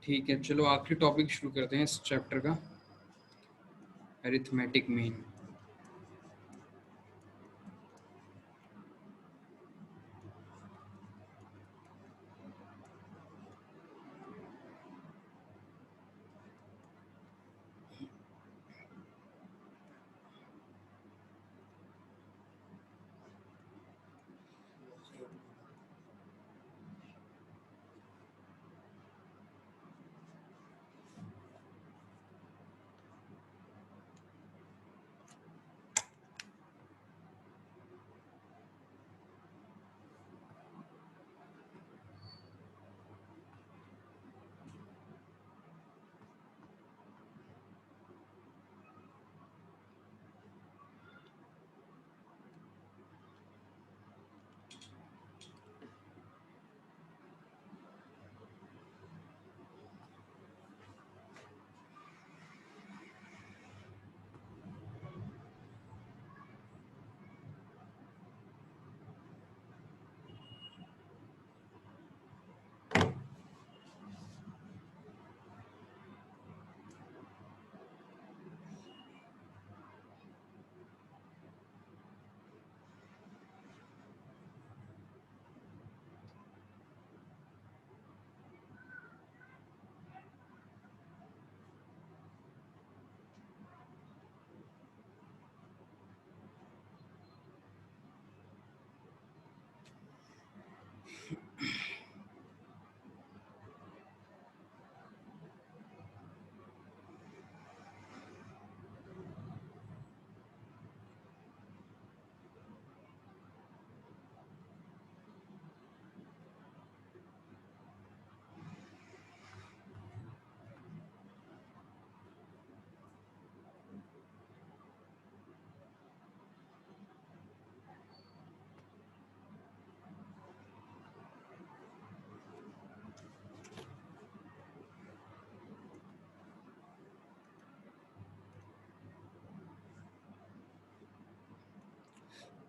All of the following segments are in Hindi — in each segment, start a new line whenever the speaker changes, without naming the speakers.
ठीक है, चलो आखिरी टॉपिक शुरू करते हैं इस चैप्टर का, अरिथमेटिक मीन।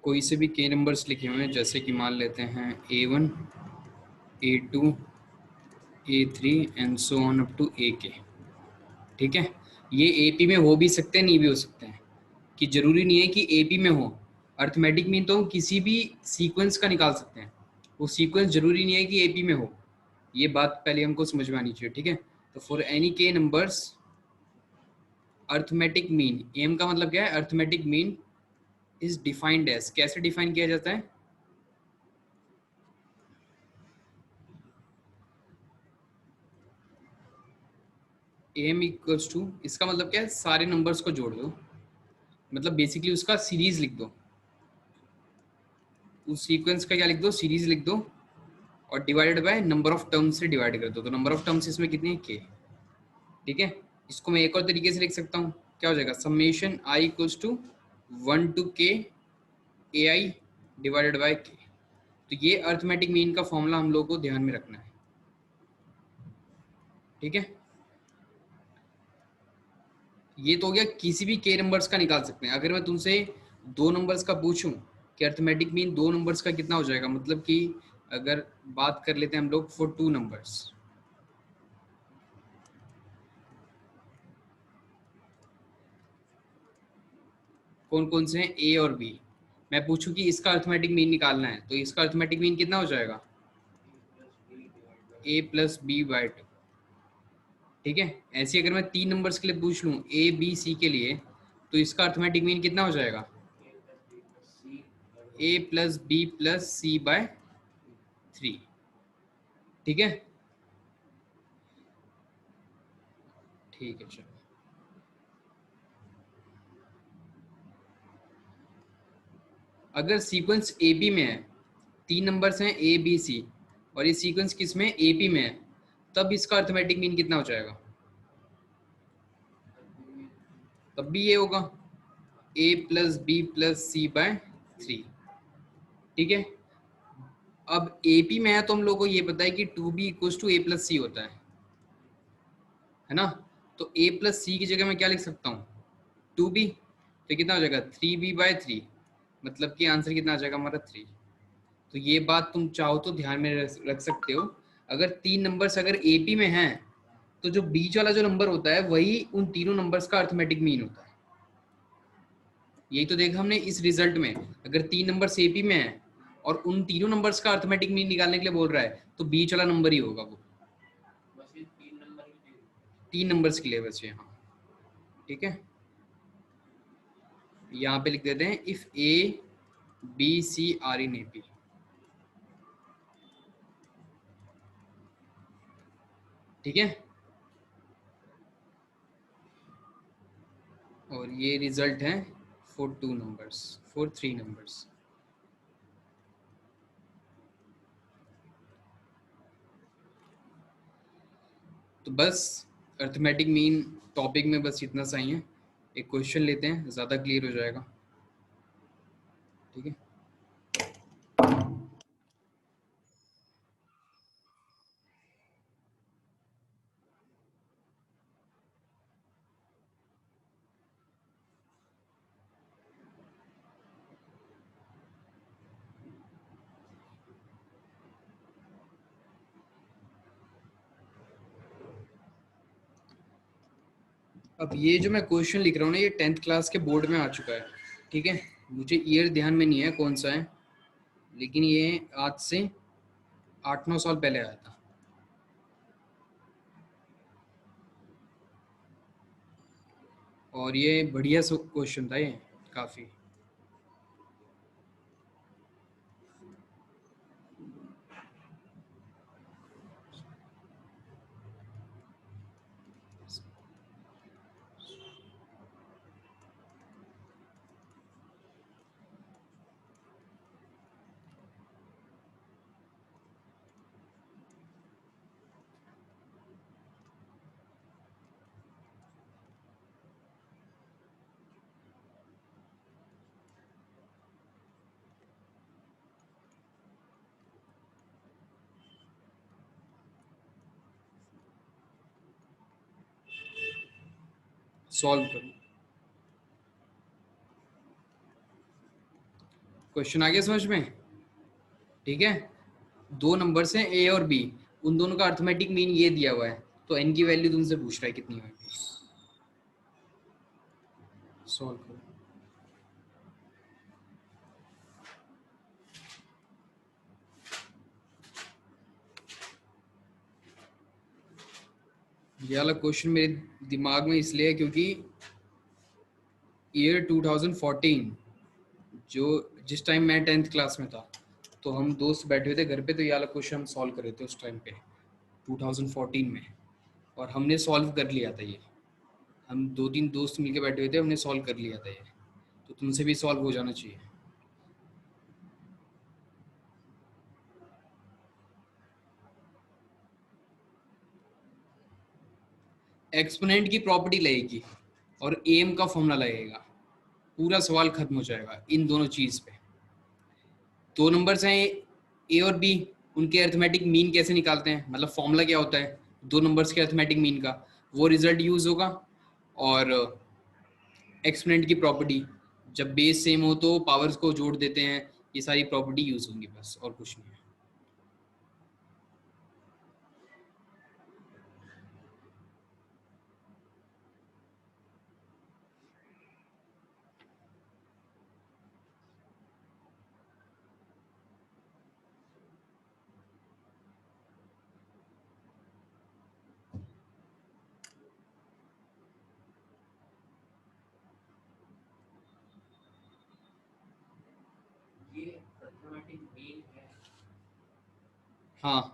कोई से भी के नंबर्स लिखे हुए हैं, जैसे कि मान लेते हैं A1, A2, A3 and so on up to AK। ठीक है, ये AP में हो भी सकते हैं, नहीं भी हो सकते हैं, कि जरूरी नहीं है कि AP में हो। अर्थमेटिक मीन तो हम किसी भी सीक्वेंस का निकाल सकते हैं, वो सीक्वेंस जरूरी नहीं है कि AP में हो। ये बात पहले हमको समझ में आनी चाहिए। ठीक है, तो for any K numbers arithmetic mean, M का मतलब क्या है, arithmetic mean is defined as, कैसे डिफाइन किया जाता है, एम इक्वल्स टू, इसका मतलब क्या है, सारे नंबर्स को जोड़ दो, मतलब बेसिकली उसका सीरीज लिख दो, उस सीक्वेंस का क्या लिख दो, सीरीज लिख दो, और divided by number of terms से डिवाइड कर दो। तो नंबर ऑफ टर्म्स इसमें कितनी है, के। ठीक है, इसको मैं एक और तरीके से लिख सकता हूँ, क्या हो जाएगा, summation I equals to 1 to k ai divided by k। तो ये अर्थमेटिक मीन का फॉर्मूला हम लोगों को ध्यान में रखना है। ठीक है, ये तो हो गया, किसी भी के नंबर्स का निकाल सकते हैं। अगर मैं तुमसे दो नंबर्स का पूछूं कि अर्थमेटिक मीन दो नंबर्स का कितना हो जाएगा, मतलब कि अगर बात कर लेते हैं हम लोग फॉर टू नंबर्स, कौन कौन से हैं, ए और बी, मैं पूछूं कि इसका अर्थमेटिक मीन निकालना है, तो इसका अर्थमेटिक मीन कितना हो जाएगा, ए प्लस बी बाय टू। ठीक है, ऐसे अगर मैं तीन नंबर्स के लिए पूछ लूं, ए बी सी के लिए, तो इसका अर्थमेटिक मीन कितना हो जाएगा, ए प्लस बी प्लस सी बाय 3। ठीक है, ठीक है, चलो। अगर सीक्वेंस ए बी में है, तीन नंबर्स हैं ए बी सी, और ये सीक्वेंस किस में, ए पी में है, तब इसका अर्थमेटिक मीन कितना हो जाएगा, तब भी ये होगा ए प्लस बी प्लस सी बाय 3। ठीक है, अब ए पी में है तो हम लोग को ये पता है कि two B equals to A plus C होता है ना। तो ए प्लस सी की जगह मैं क्या लिख सकता हूँ, टू बी, तो कितना हो जाएगा 3b बाय 3, मतलब कि आंसर कितना आ जाएगा हमारा 3। तो ये बात तुम चाहो तो ध्यान में रख सकते हो। अगर तीन नंबर्स अगर एपी में हैं तो जो बीच वाला जो नंबर होता है वही उन तीनों नंबर्स का अर्थमेटिक मीन होता है। यही तो देखा हमने इस रिजल्ट में, अगर तीन नंबर एपी में है और उन तीनों नंबर्स का अर्थमेटिक मीन निकालने के लिए बोल रहा है तो बीच वाला नंबर ही होगा वो। तीन नंबर्स के लिए बचे। हाँ ठीक है, यहाँ पे लिख देते हैं if A B C are in AP. ठीक है, और ये रिजल्ट है for two numbers, for three numbers. तो बस अर्थमेटिक मीन टॉपिक में बस इतना सा ही है। एक क्वेश्चन लेते हैं, ज़्यादा क्लियर हो जाएगा। ठीक है, अब ये जो मैं क्वेश्चन लिख रहा हूँ ना, ये 10th क्लास के बोर्ड में आ चुका है। ठीक है, मुझे ईयर ध्यान में नहीं है कौन सा है, लेकिन ये आज से 8-9 साल पहले आया था। और ये बढ़िया क्वेश्चन था ये, काफ़ी। सॉल्व करो, क्वेश्चन आ गया समझ में। ठीक है, दो नंबर्स हैं ए और बी, उन दोनों का अर्थमेटिक मीन ये दिया हुआ है, तो एन की वैल्यू तुमसे पूछ रहा है कितनी होगी। सॉल्व करो। ये वाला क्वेश्चन मेरे दिमाग में इसलिए है क्योंकि ईयर 2014, जो जिस टाइम मैं 10th क्लास में था, तो हम दोस्त बैठे हुए थे घर पे, तो ये वाला क्वेश्चन हम सॉल्व कर रहे थे उस टाइम पे 2014 में, और हमने सॉल्व कर लिया था ये। हम दो तीन दोस्त मिलके बैठे हुए थे, हमने सॉल्व कर लिया था ये। तो तुमसे भी सॉल्व हो जाना चाहिए। एक्सपोनेंट की प्रॉपर्टी लगेगी और एम का फॉर्मूला लगेगा, पूरा सवाल खत्म हो जाएगा इन दोनों चीज पे। दो नंबर्स हैं ए और बी, उनके अरिथमेटिक मीन कैसे निकालते हैं, मतलब फॉर्मूला क्या होता है दो नंबर्स के अरिथमेटिक मीन का, वो रिजल्ट यूज होगा। और एक्सपोनेंट की प्रॉपर्टी, जब बेस सेम हो तो पावर्स को जोड़ देते हैं, ये सारी प्रॉपर्टी यूज होंगी, बस और कुछ नहीं है। हाँ,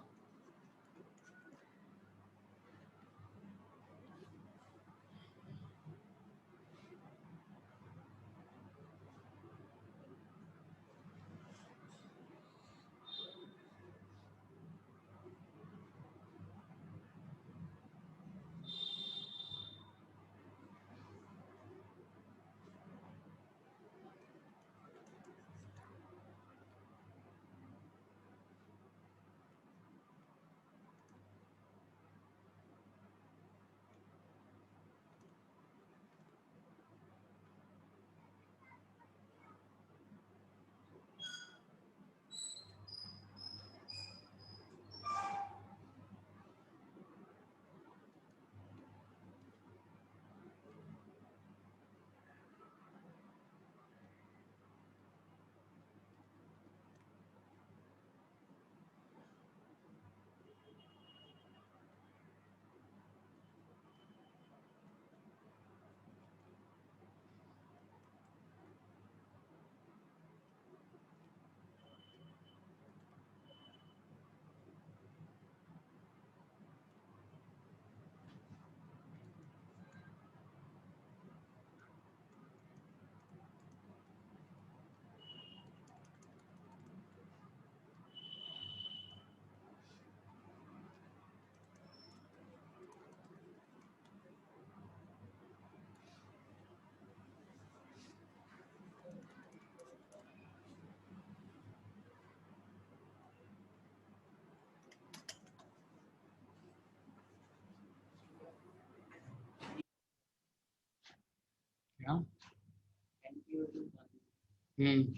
हम्म।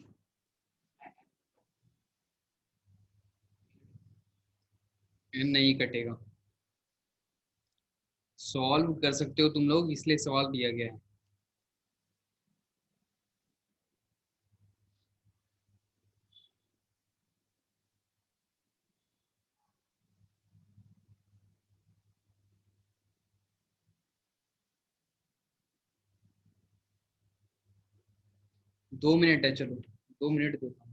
एन नहीं कटेगा। सॉल्व कर सकते हो तुम लोग, इसलिए सवाल दिया गया है। 2 मिनट है, चलो 2 मिनट देता हूँ।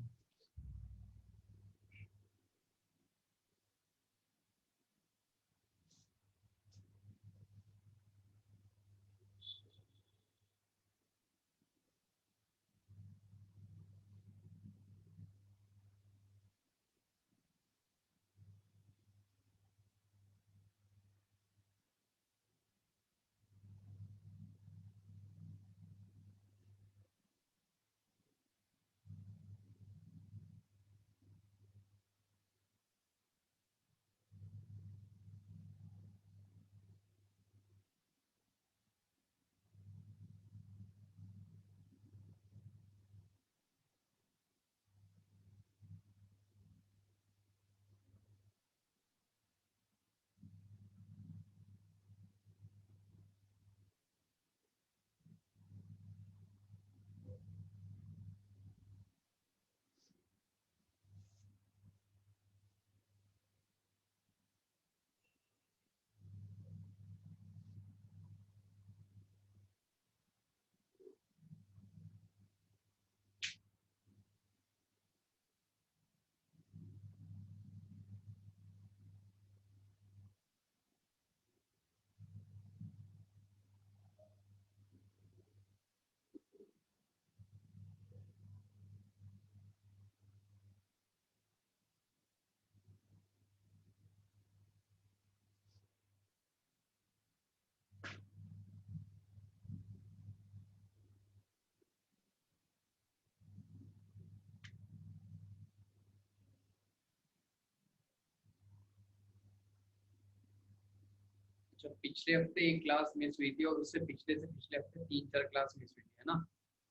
अच्छा, पिछले हफ्ते एक क्लास मिस हुई थी और उससे पिछले से पिछले हफ्ते 3-4 क्लास मिस हुई थी, है ना?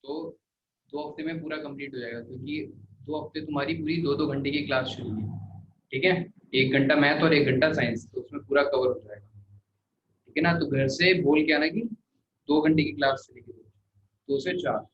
तो 2 हफ्ते में पूरा कंप्लीट हो जाएगा, क्योंकि 2 हफ्ते तुम्हारी पूरी 2-2 घंटे की क्लास चली है। ठीक है, 1 घंटा मैथ और 1 घंटा साइंस, तो उसमें पूरा कवर हो जाएगा। ठीक है ना? तो घर से बोल के आना कि 2 घंटे की क्लास चलेगी, 2 से 4।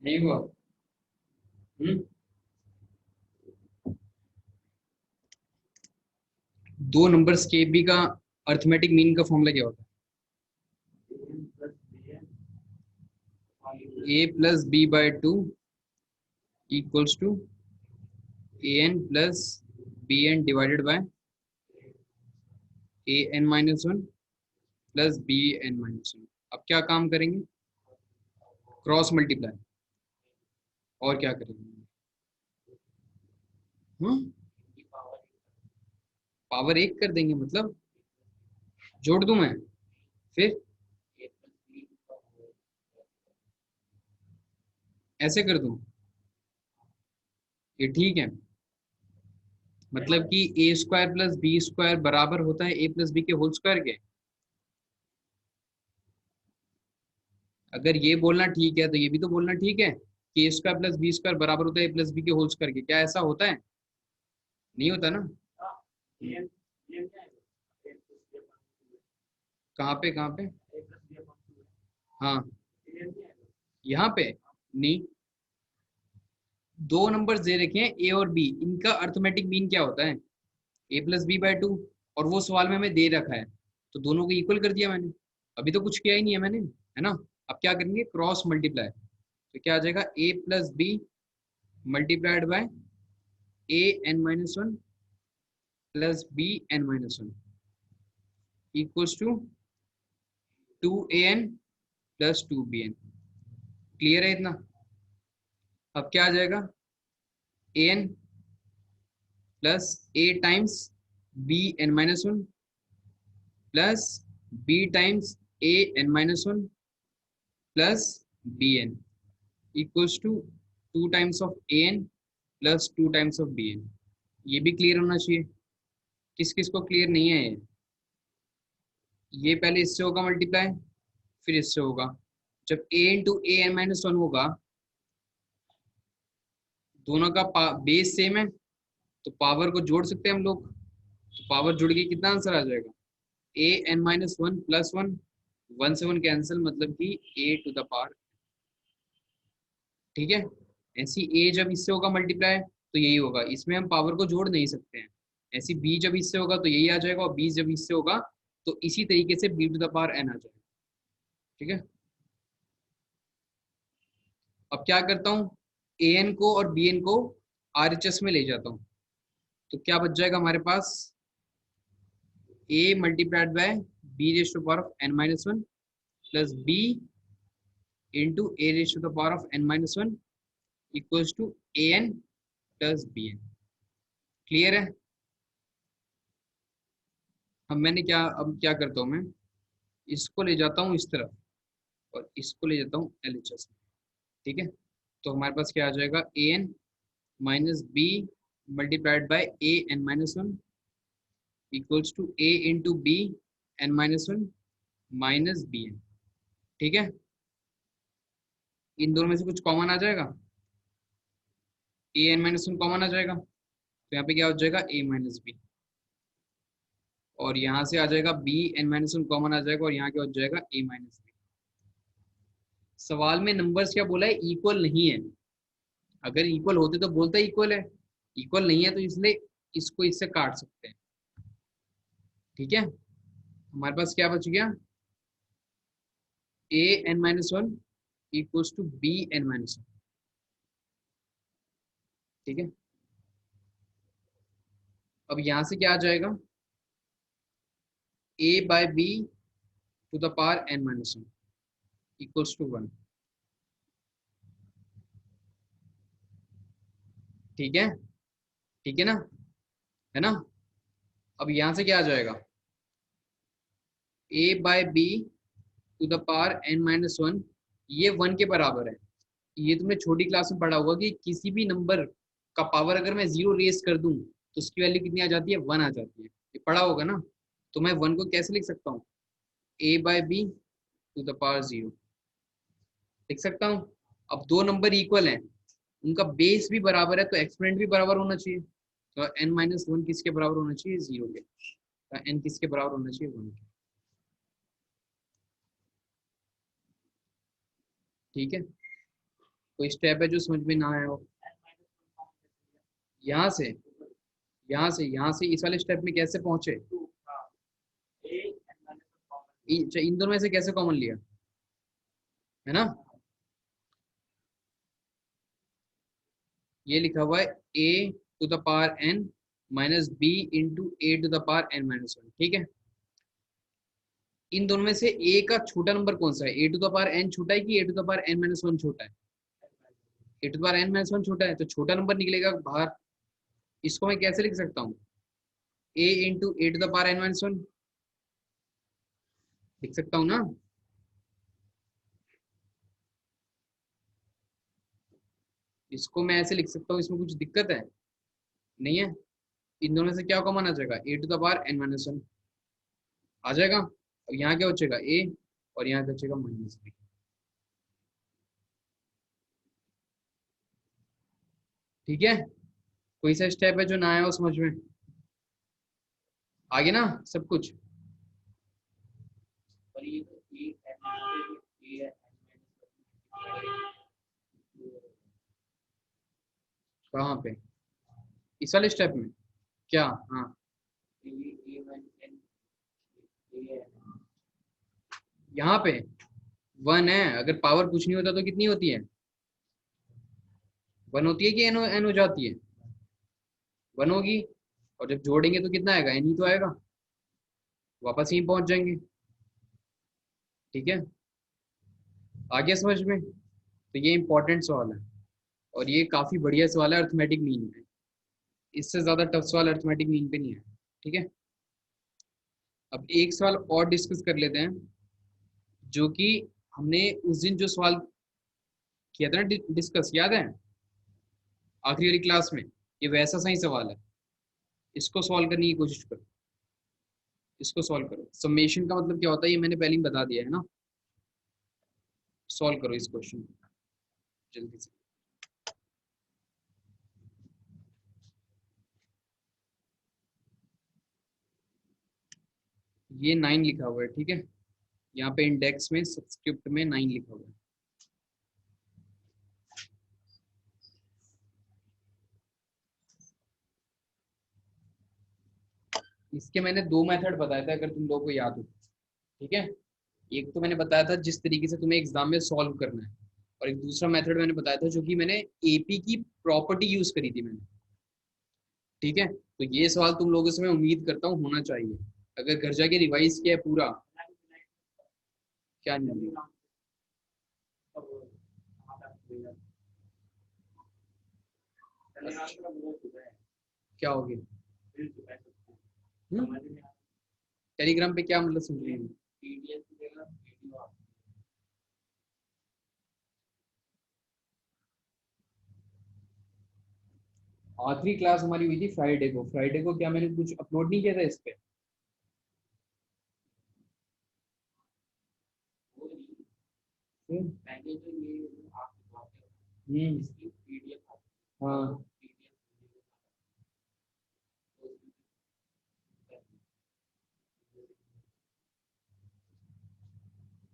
नहीं हुआ? हम्म। 2 नंबर्स के बी का अर्थमेटिक मीन का फॉर्मूला क्या होता है? a+b/2 equals to an+bn divided by an-1 plus bn-1। अब क्या काम करेंगे? Cross multiply. और क्या करेंगे? हम्म। पावर 1 कर देंगे, मतलब जोड़ दूं मैं? फिर ऐसे कर दूं? ये ठीक है? मतलब कि a² + b² बराबर होता है a+b के होल स्क्वायर के। अगर ये बोलना ठीक है तो ये भी तो बोलना ठीक है कि a² + b² बराबर होता है a+b के होल स्क्वायर के। क्या ऐसा होता है? नहीं होता ना? कहाँ पे, कहाँ पे? हाँ, यहाँ पे नहीं। 2 नंबर्स दे रखे हैं ए और बी, इनका अर्थमेटिक मीन क्या होता है? a+b/2। और वो सवाल में हमें दे रखा है, तो दोनों को इक्वल कर दिया मैंने। अभी तो कुछ किया ही नहीं है मैंने, है ना? अब क्या करेंगे? Cross multiply. तो क्या आ जाएगा? a+b multiplied by A N minus one plus B N minus one equals to two A N plus two B N. Clear है इतना? अब क्या आ जाएगा, A N plus A times B N minus one plus B times A N minus one plus B N equals to two times of A N plus two times of B N. ये भी क्लियर होना चाहिए। किस किस को क्लियर नहीं है ये पहले इससे होगा मल्टीप्लाई, फिर इससे होगा। जब ए इंटू ए एन माइनस वन होगा, दोनों का बेस सेम है तो पावर को जोड़ सकते हैं हम लोग। तो पावर जुड़ के कितना आंसर आ जाएगा, A N minus one plus one, one से वन कैंसिल, मतलब कि ए टू द पावर। ठीक है, ऐसी ए जब इससे होगा मल्टीप्लाई तो यही होगा, इसमें हम पावर को जोड़ नहीं सकते हैं। ऐसी बी जब इससे होगा तो यही आ जाएगा, और बी जब इससे होगा तो इसी तरीके से B to the power N आ जाएगा। ठीक है, अब क्या करता हूँ, ए एन को और बी एन को आर एच एस में ले जाता हूँ। तो क्या बच जाएगा हमारे पास, A multiplied by B raise to power of N minus one plus B into A raise to the power of N minus one equals to A N plus B N. Clear है? अब क्या करता हूँ मैं, इसको ले जाता हूँ इस तरफ और इसको ले जाता हूँ एल एच एस में। ठीक है, तो हमारे पास क्या आ जाएगा, A N minus B multiplied by A N minus one equals to A into B N minus one minus B N. ठीक है, इन दोनों में से कुछ कॉमन आ जाएगा, A N minus one common आ जाएगा, तो यहाँ पे क्या हो जाएगा, ए माइनस बी, और यहाँ से आ जाएगा B N minus one common आ जाएगा, और यहाँ क्या हो जाएगा, ए माइनस बी। सवाल में नंबर्स क्या बोला है, इक्वल नहीं है। अगर इक्वल होते तो बोलता इक्वल है, इक्वल नहीं है तो इसलिए इसको इससे काट सकते हैं। ठीक है, हमारे पास क्या बच गया, A N minus one equals to B N minus one. ठीक है, अब यहां से क्या आ जाएगा, A by B to the power N minus one equals to one. ठीक है, ठीक है ना, है ना? अब यहां से क्या आ जाएगा, A by B to the power N minus one, ये वन के बराबर है। ये तुमने छोटी क्लास में पढ़ा होगा कि किसी भी नंबर का पावर अगर मैं जीरो रेस कर दूं तो उसकी वैल्यू कितनी आ जाती है, वन आ जाती है। ये पढ़ा होगा ना? तो मैं वन को कैसे लिख सकता हूँ, A by B to the power zero लिख सकता हूँ। अब दो नंबर इक्वल हैं, उनका बेस भी बराबर है तो एक्सपोनेंट भी बराबर होना चाहिए। तो एन माइनस वन किसके बराबर होना चाहिए, जीरो के। तो एन किसके बराबर होना चाहिए, वन के। ठीक है, कोई स्टेप है जो समझ में ना आया हो? यहाँ से यहाँ से इस वाले स्टेप में कैसे पहुंचे, इन दोनों में से कैसे कॉमन लिया, है ना? ये लिखा हुआ है A to the power N minus B into A to the power N minus one. ठीक है, इन दोनों में से ए का छोटा नंबर कौन सा है, A to the power N छोटा है कि A to the power N minus one छोटा है? A to the power N minus one छोटा है, तो छोटा नंबर निकलेगा बाहर। इसको मैं कैसे लिख सकता हूँ, A into A to the power N minus one लिख सकता हूँ ना? इसको मैं ऐसे लिख सकता हूँ, इसमें कुछ दिक्कत है? नहीं है। इन दोनों में से क्या कॉमन आ जाएगा, A to the power N minus one आ जाएगा। अब यहाँ क्या बचेगा, ए, और यहाँ क्या बचेगा, माइनस बी। ठीक है, कोई सा स्टेप है जो ना आया हो समझ में? आगे ना सब कुछ। कहाँ पे, इस वाले स्टेप में क्या? हाँ, यहाँ पे वन है, अगर पावर कुछ नहीं होता तो कितनी होती है, वन होती है कि एन एन हो जाती है? वन होगी। और जब जोड़ेंगे तो कितना आएगा? एन ही तो आएगा। वापस यहीं पहुंच जाएंगे। ठीक है, आ गया समझ में? तो ये इंपॉर्टेंट सवाल है, और ये काफी बढ़िया सवाल है अर्थमेटिक मीन पे। इससे ज्यादा टफ सवाल अर्थमेटिक मीन पे नहीं है। ठीक है, अब एक सवाल और डिस्कस कर लेते हैं, जो कि हमने उस दिन जो सवाल किया था ना डिस्कस, याद है आखिरी वाली क्लास में? ये वैसा सही सवाल है। इसको सॉल्व करने की कोशिश करो। इसको सॉल्व करो। समेशन का मतलब क्या होता है ये मैंने पहले ही बता दिया है ना। सॉल्व करो इस क्वेश्चन को जल्दी से। ये 9 लिखा हुआ है, ठीक है, यहाँ पे इंडेक्स में सब्सक्रिप्ट में 9 लिखा हुआ है। इसके मैंने दो मेथड बताए थे, अगर तुम लोगों को याद हो। ठीक है, एक तो मैंने बताया था जिस तरीके से तुम्हें एग्जाम में सॉल्व करना है, और एक दूसरा मेथड मैंने बताया था जो कि मैंने एपी की प्रॉपर्टी यूज करी थी मैंने। ठीक है, तो ये सवाल तुम लोगों से मैं उम्मीद करता हूँ होना चाहिए, अगर घर जाके रिवाइज किया है पूरा। क्या नहीं? क्या हो गया? टेलीग्राम पे क्या मतलब समझ रही? आखिरी क्लास हमारी हुई थी फ्राइडे को। फ्राइडे को क्या मैंने कुछ अपलोड नहीं किया था इस पे? हम्म। हाँ,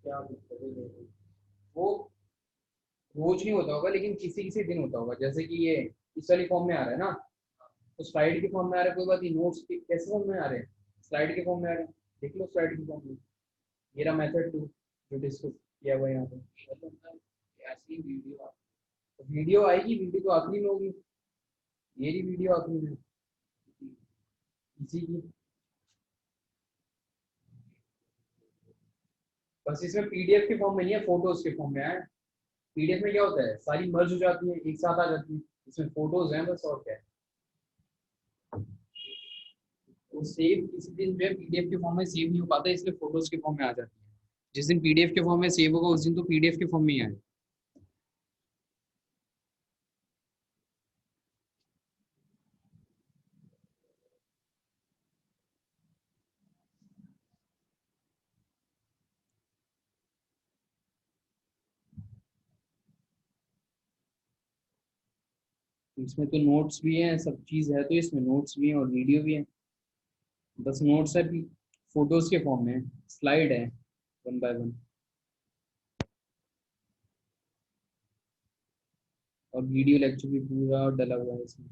क्या दिक्कत है? वो रोज नहीं होता होगा, लेकिन किसी किसी दिन होता होगा, जैसे कि ये इस वाली फॉर्म में आ रहा है ना, तो स्लाइड के फॉर्म में आ रहा है, कोई बात नहीं। नोट्स कैसे फॉर्म में आ रहे हैं? स्लाइड के फॉर्म में आ रहे हैं। देख लो स्लाइड के फॉर्म में। मेरा मेथड 2 जो डिस्कस किया हुआ है यहाँ पे। तो वीडियो आएगी, वीडियो तो आखिरी में होगी। मेरी वीडियो आखिरी में इसी की। बस इसमें पीडीएफ के फॉर्म में नहीं है, फोटोज के फॉर्म में है। पीडीएफ में क्या होता है, सारी मर्ज हो जाती है, एक साथ आ जाती है। इसमें फोटोज हैं बस, और क्या है। वो सेव किसी दिन जो है पीडीएफ के फॉर्म में सेव नहीं हो पाता, इसलिए फोटोज के फॉर्म में आ जाती है। जिस दिन पीडीएफ के फॉर्म में सेव होगा उस दिन तो पीडीएफ के फॉर्म में ही आएगा। इसमें तो नोट्स भी हैं, सब चीज़ है, तो इसमें नोट्स भी हैं और वीडियो भी है। बस नोट्स है भी फोटोज के फॉर्म में, स्लाइड है 1 बाय 1, और वीडियो लेक्चर भी पूरा डला हुआ है इसमें।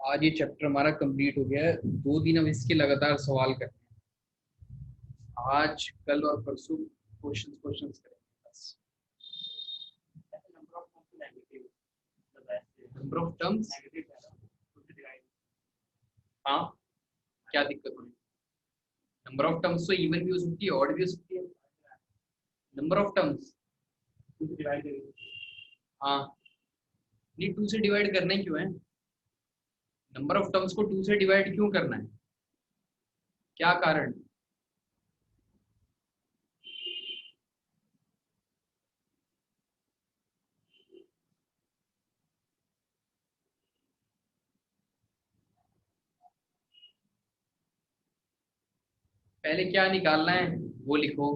आज ये चैप्टर हमारा कंप्लीट हो गया है। 2 दिन अब इसके लगातार सवाल करने हैं। आज कल और परसों क्वेश्चंस क्वेश्चंस करेंगे बस। नंबर ऑफ टर्म्स, हाँ, क्या दिक्कत होगी? नंबर ऑफ टर्म्स तो इवन भी हो सकती है, ऑड भी हो सकती है। नंबर ऑफ टर्म्स, हाँ, नहीं 2 से डिवाइड करना ही क्यों है? नंबर ऑफ टर्म्स को 2 से डिवाइड क्यों करना है? क्या कारण? पहले क्या निकालना है वो लिखो।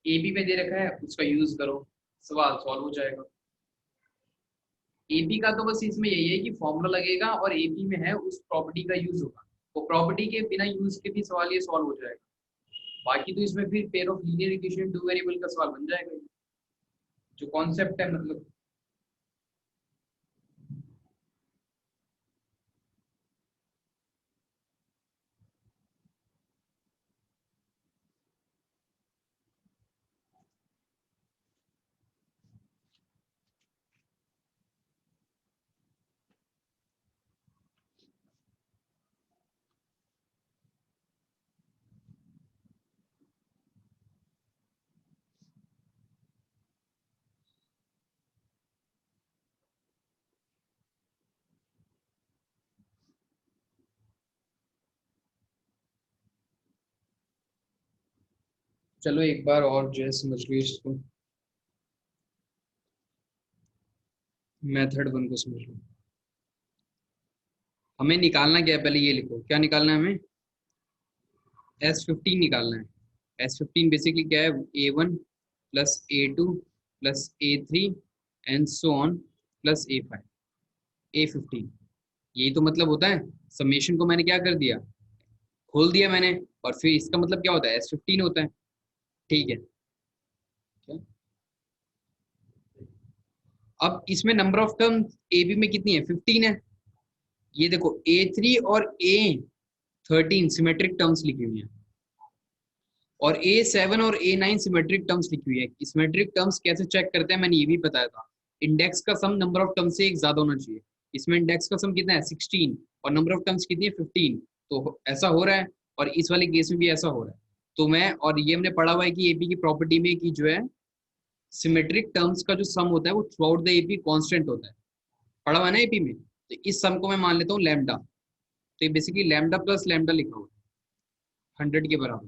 एबी में दे रखा है, उसका यूज करो, सवाल सॉल्व हो जाएगा। एपी का तो बस इसमें यही है कि फॉर्मूला लगेगा और एपी में है उस प्रॉपर्टी का यूज होगा। वो प्रॉपर्टी के बिना यूज के भी सवाल ये सॉल्व हो जाएगा। बाकी तो इसमें फिर pair of linear equation two variable का सवाल बन जाएगा, जो कॉन्सेप्ट है मतलब। चलो एक बार और जो है समझ लो इसको, मेथड वन को समझ लो। हमें निकालना क्या है, पहले ये लिखो क्या निकालना है हमें, S15 निकालना है। S15 बेसिकली क्या है, A1 plus A2 plus A3 and so on plus A5, A15। यही तो मतलब होता है। समेशन को मैंने क्या कर दिया, खोल दिया मैंने, और फिर इसका मतलब क्या होता है, S15 होता है। ठीक है, अब इसमें number of term A B में कितनी है, 15 है। ये देखो A3 और A13 सिमेट्रिक टर्म्स लिखी हुई हैं, और A7 और A9 सिमेट्रिक टर्म्स लिखी हुई है। सिमेट्रिक टर्म्स कैसे चेक करते हैं, मैंने ये भी बताया था। इंडेक्स का सम नंबर ऑफ टर्म्स से एक ज्यादा होना चाहिए। इसमें इंडेक्स का सम कितना है, 16, और नंबर ऑफ टर्म्स कितनी है, 15। तो ऐसा हो रहा है, और इस वाले केस में भी ऐसा हो रहा है। तो मैं, और ये हमने पढ़ा हुआ है कि एपी की प्रॉपर्टी में कि जो है सिमेट्रिक टर्म्स का जो सम होता है वो through out the AP constant होता है। पढ़ा हुआ है ना एपी में। तो इस सम को मैं मान लेता हूँ लैम्डा। तो ये बेसिकली लैम्डा प्लस लैम्डा लिखा हुआ है 100 के बराबर।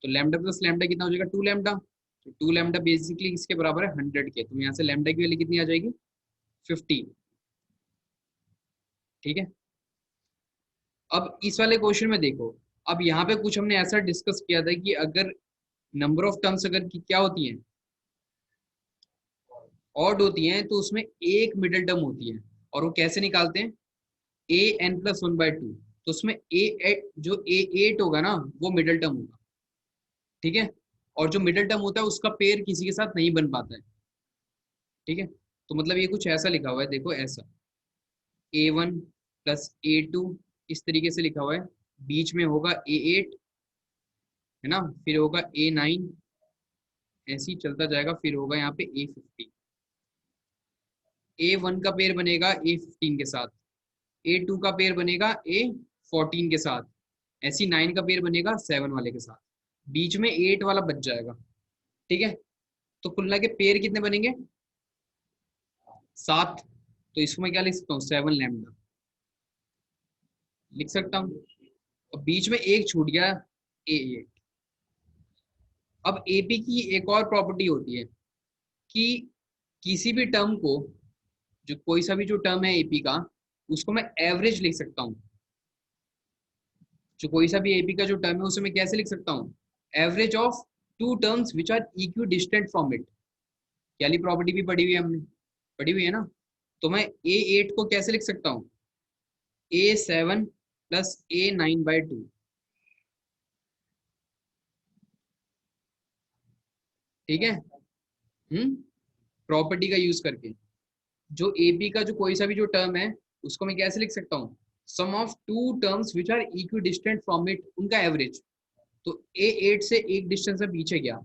तो लैम्डा प्लस लैम्डा कितना हो जाएगा, 2 लैम्डा। तो 2 लैम्डा बेसिकली किसके बराबर है, 100 के। तो यहाँ से लैम्डा की वैल्यू कितनी आ जाएगी, 15। ठीक है, अब इस वाले क्वेश्चन में देखो। अब यहाँ पे कुछ हमने ऐसा डिस्कस किया था कि अगर नंबर ऑफ टर्म्स अगर की क्या होती हैं, ऑड होती हैं, तो उसमें एक मिडिल टर्म होती है। और वो कैसे निकालते हैं, an+1/2। तो उसमें A8 होगा ना, वो मिडिल टर्म होगा। ठीक है, और जो मिडिल टर्म होता है उसका पेयर किसी के साथ नहीं बन पाता है। ठीक है, तो मतलब ये कुछ ऐसा लिखा हुआ है, देखो ऐसा, A1+A2 इस तरीके से लिखा हुआ है। बीच में होगा A8, है ना, फिर होगा A9, ऐसे ही चलता जाएगा, फिर होगा यहाँ पे A15। A1 का पेयर बनेगा A15 के साथ, A2 का पेयर बनेगा A14 के साथ, ऐसी 9 का पेयर बनेगा 7 वाले के साथ, बीच में 8 वाला बच जाएगा। ठीक है, तो कुल मिला के पेयर कितने बनेंगे, 7। तो इसको मैं क्या लिख सकता हूँ, 7 लैम्डा लिख सकता हूँ। और बीच में एक छूट गया, A8। अब एपी की एक और प्रॉपर्टी होती है कि किसी भी टर्म को, जो कोई सा भी जो टर्म है एपी का, उसको मैं एवरेज लिख सकता हूँ। जो कोई सा भी एपी का जो टर्म है उसे मैं कैसे लिख सकता हूँ, average of two terms which are equidistant from it. क्या वाली प्रॉपर्टी भी पढ़ी हुई है हमने, पढ़ी हुई है ना। तो मैं A8 को कैसे लिख सकता हूँ, A7+A9/2। ठीक है, प्रॉपर्टी का यूज करके जो एपी का जो कोई सा भी जो टर्म है उसको मैं कैसे लिख सकता हूँ, sum of two terms which are equidistant from it, उनका एवरेज। तो A8 से एक डिस्टेंस में पीछे गया,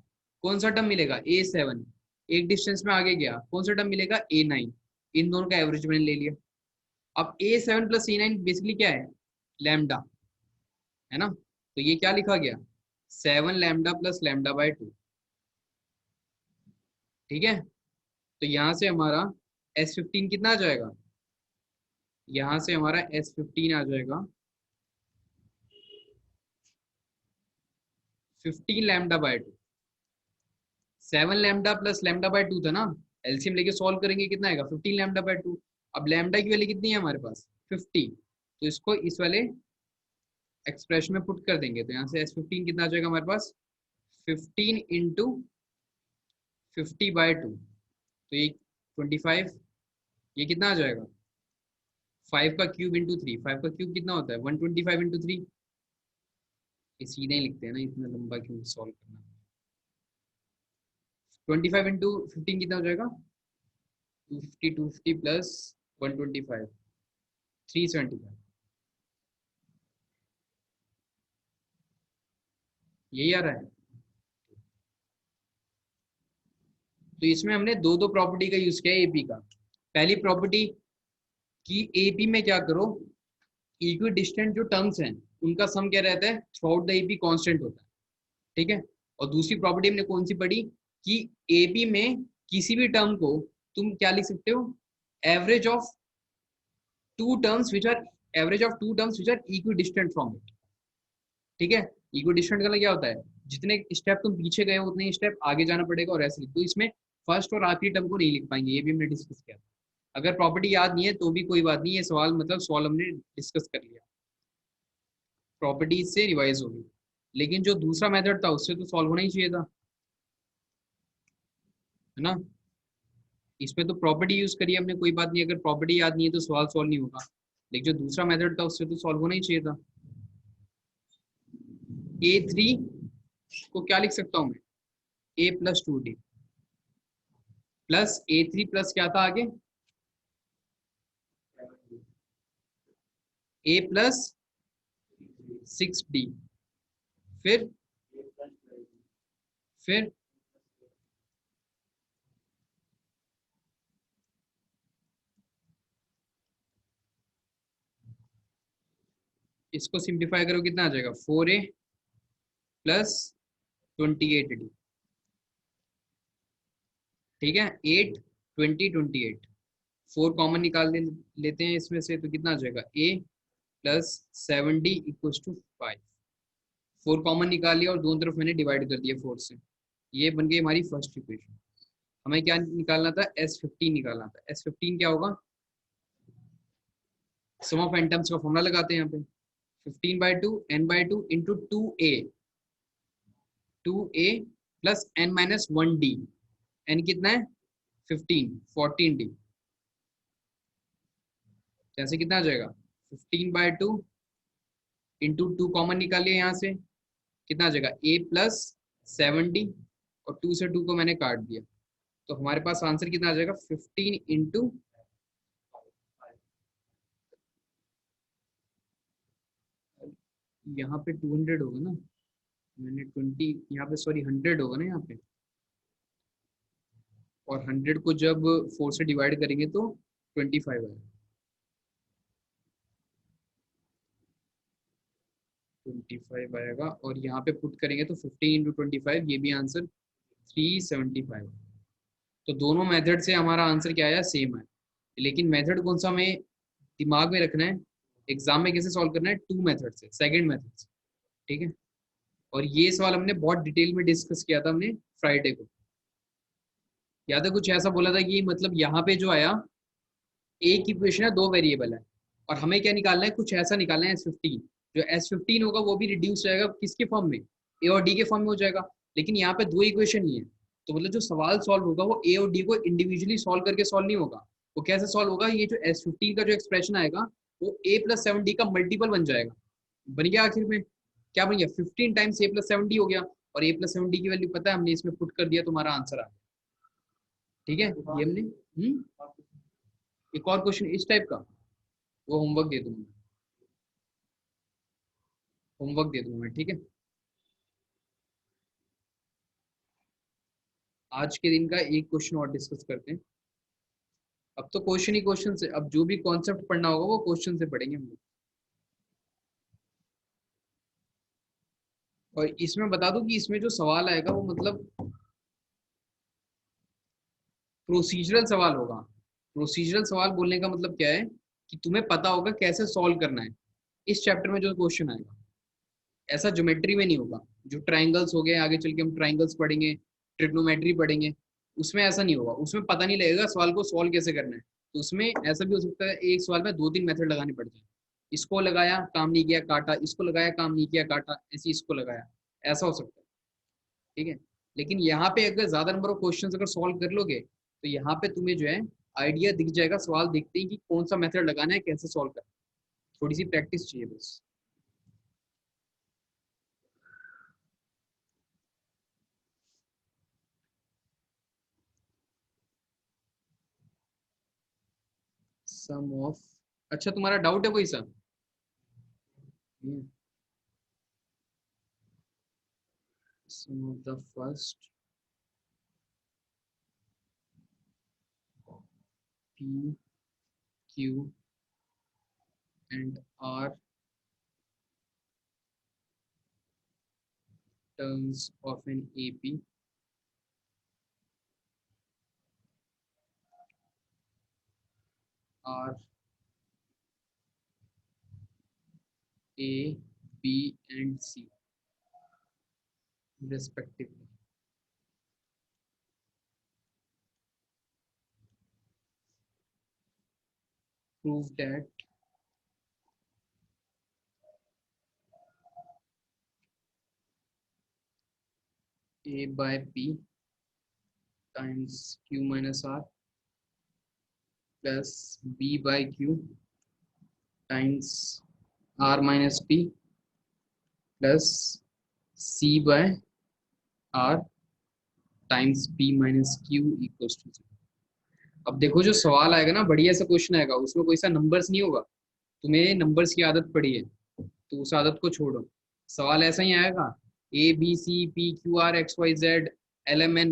कौन सा टर्म मिलेगा, A7। एक डिस्टेंस में आगे गया, कौन सा टर्म मिलेगा, A9। इन दोनों का एवरेज मैंने ले लिया। अब A7+A9 बेसिकली क्या है, लैम्डा, है ना। तो ये क्या लिखा गया, 7 लैम्डा+लैम्डा/2। ठीक है, तो यहाँ से हमारा S15 कितना आ जाएगा, यहाँ से हमारा S15 आ जाएगा 15 लैम्डा/2। 7 लैम्डा+लैम्डा/2 था ना, एलसीएम लेके सॉल्व करेंगे कितना आएगा, 15 लैम्डा/2। अब लैम्डा की वैल्यू कितनी है हमारे पास, 50। तो इसको इस वाले एक्सप्रेशन में पुट कर देंगे, तो यहाँ से S15 कितना आ जाएगा हमारे पास, 15 × 50/2। तो ये 25, ये कितना आ जाएगा, 5 का क्यूब इंटू 3। 5 का क्यूब कितना होता है, 125 × 3। ये सीधे ही लिखते हैं ना, इतना लंबा क्यों सॉल्व करना। 25 इंटू 15 कितना हो जाएगा? 250 प्लस 125, 375। यही आ रहा है। तो इसमें हमने दो दो प्रॉपर्टी का यूज किया है एपी का। पहली प्रॉपर्टी कि एपी में क्या करो, इक्वी डिस्टेंट जो टर्म्स हैं उनका सम क्या रहता है, through out the AP constant होता है। ठीक है। और दूसरी प्रॉपर्टी हमने कौन सी पढ़ी कि एपी में किसी भी टर्म को तुम क्या लिख सकते हो, average of two terms which are average of two terms which are equidistant from it. ठीक है। इक्वी डिस्टेंट का मतलब क्या होता है, जितने स्टेप तुम पीछे गए हो उतने स्टेप आगे जाना पड़ेगा, और ऐसे लिख। तो इसमें फर्स्ट और आखिरी टर्म को नहीं लिख पाएंगे, ये भी हमने डिस्कस किया। अगर प्रॉपर्टी याद नहीं है तो भी कोई बात नहीं, ये सवाल मतलब सॉल्व हमने डिस्कस कर लिया, प्रॉपर्टीज से रिवाइज होगी। लेकिन जो दूसरा मेथड था उससे तो सॉल्व होना ही चाहिए था, है ना। इसमें तो प्रॉपर्टी यूज करी हमने, कोई बात नहीं, अगर प्रॉपर्टी याद नहीं है तो सवाल सॉल्व नहीं होगा। लेकिन जो दूसरा मेथड था उससे तो सॉल्व होना ही चाहिए था। A3 को क्या लिख सकता हूँ मैं, A+2D प्लस A3 प्लस क्या था आगे, A+6D, फिर इसको सिंप्लीफाई करो कितना आ जाएगा, 4A+28D। ठीक है। 8 20 28, 4 कॉमन निकाल लेते हैं इसमें से, तो कितना आ जाएगा, A+7D = 5। 4 कॉमन निकाल लिया और दोनों तरफ मैंने डिवाइड कर दिया 4 से। ये बन गई हमारी फर्स्ट इक्वेशन। हमें क्या निकालना था, S15 निकालना था। S15 क्या होगा, सम ऑफ एन टर्म्स का फॉर्मूला लगाते हैं यहाँ पे, 15/2 n/2 into 2a plus n-1d। n कितना है 15, 14d। जैसे कितना आ जाएगा, 15/2 इंटू 2 कॉमन निकालिए यहाँ से, कितना आ जाएगा A+7D, और 2 से 2 को मैंने काट दिया, तो हमारे पास आंसर कितना आ जाएगा, 15 इंटू, यहाँ पे 200 होगा ना, मैंने 20 यहाँ पे, सॉरी 100 होगा ना यहाँ पे, और 100 को जब 4 से डिवाइड करेंगे तो 25 आएगा। 25 आएगा, और यहाँ पे पुट करेंगे तो 15 इंटू 25, ये भी आंसर 375। तो दोनों मेथड से हमारा आंसर क्या आया, सेम है। लेकिन मेथड कौन सा हमें दिमाग में रखना है, एग्जाम में कैसे सॉल्व करना है, 2 मेथड से, सेकंड मेथड से। ठीक है। और ये सवाल हमने बहुत डिटेल में डिस्कस किया था हमने फ्राइडे को, याद है, कुछ ऐसा बोला था कि मतलब यहाँ पे जो आया, एक इक्वेशन है, दो वेरिएबल है, और हमें क्या निकालना है, कुछ ऐसा निकालना है S15। जो S15 होगा वो भी रिड्यूस जाएगा किसके फॉर्म में, ए और डी के फॉर्म में हो जाएगा। लेकिन यहाँ पे दो इक्वेशन ही है, तो मतलब जो सवाल सॉल्व होगा वो ए और डी को इंडिविजुअली सॉल्व करके सॉल्व नहीं होगा। वो कैसे सॉल्व होगा, ये जो S15 का जो एक्सप्रेशन आएगा वो A+7D का मल्टीपल बन जाएगा। बन गया आखिर में, क्या बन गया, 15 टाइम्स A+7D हो गया, और A+7D की वैल्यू पता है, हमने इसमें पुट कर दिया, तुम्हारा आंसर आ गया। ठीक है, ये हमने एक और क्वेश्चन इस टाइप का, वो होमवर्क दे दूंगा मैं, ठीक है। आज के दिन का एक क्वेश्चन और डिस्कस करते हैं। अब तो क्वेश्चन ही क्वेश्चन से, अब जो भी कॉन्सेप्ट पढ़ना होगा वो क्वेश्चन से पढ़ेंगे हम लोग। और इसमें बता दूं कि इसमें जो सवाल आएगा वो मतलब प्रोसीजरल सवाल होगा। प्रोसीजरल सवाल बोलने का मतलब क्या है, कि तुम्हें पता होगा कैसे सॉल्व करना है। इस चैप्टर में जो क्वेश्चन आएगा ऐसा ज्योमेट्री में नहीं होगा। जो ट्राइंगल्स हो गए, आगे चल के हम ट्राइंगल्स पढ़ेंगे, ट्रिग्नोमेट्री पढ़ेंगे, उसमें ऐसा नहीं होगा। उसमें पता नहीं लगेगा सवाल को सॉल्व कैसे करना है। तो उसमें ऐसा भी हो सकता है एक सवाल में 2-3 मेथड लगाने पड़ जाए, इसको लगाया काम नहीं किया काटा, इसको लगाया काम नहीं किया काटा, ऐसे इसको लगाया, ऐसा हो सकता है। ठीक है। लेकिन यहाँ पे अगर ज्यादा नंबर ऑफ क्वेश्चंस अगर सॉल्व कर लोगे तो यहाँ पे तुम्हें जो है आइडिया दिख जाएगा सवाल देखते ही कि कौन सा मेथड लगाना है, कैसे सॉल्व करना है। थोड़ी सी प्रैक्टिस चाहिए बस। सम ऑफ, अच्छा तुम्हारा डाउट है कोई सा? Sum of the first P Q and R terms of an AP are A B and C respectively. Prove that A by P times Q minus R plus B by Q times R minus P plus C by R times P minus Q equals to 0. अब देखो जो सवाल आएगा ना, बढ़िया सा क्वेश्चन आएगा, उसमें कोई सा नंबर्स नहीं होगा। तुम्हें नंबर्स की आदत पड़ी है तो उस आदत को छोड़ो। सवाल ऐसा ही आएगा, A B C P Q R X Y Z L M N,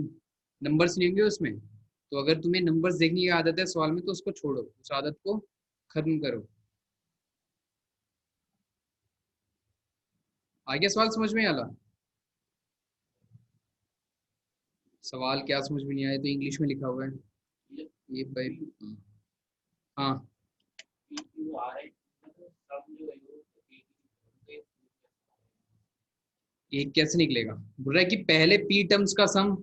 numbers नहीं होंगे उसमें। तो अगर तुम्हें नंबर्स देखने की आदत है सवाल में तो उसको छोड़ो, उस आदत को खत्म करो। आगे सवाल समझ में आला? सवाल क्या समझ में नहीं आया तो इंग्लिश में लिखा हुआ है ये बाई, हाँ। एक कैसे निकलेगा? बोल रहा है कि पहले पी टर्म्स का सम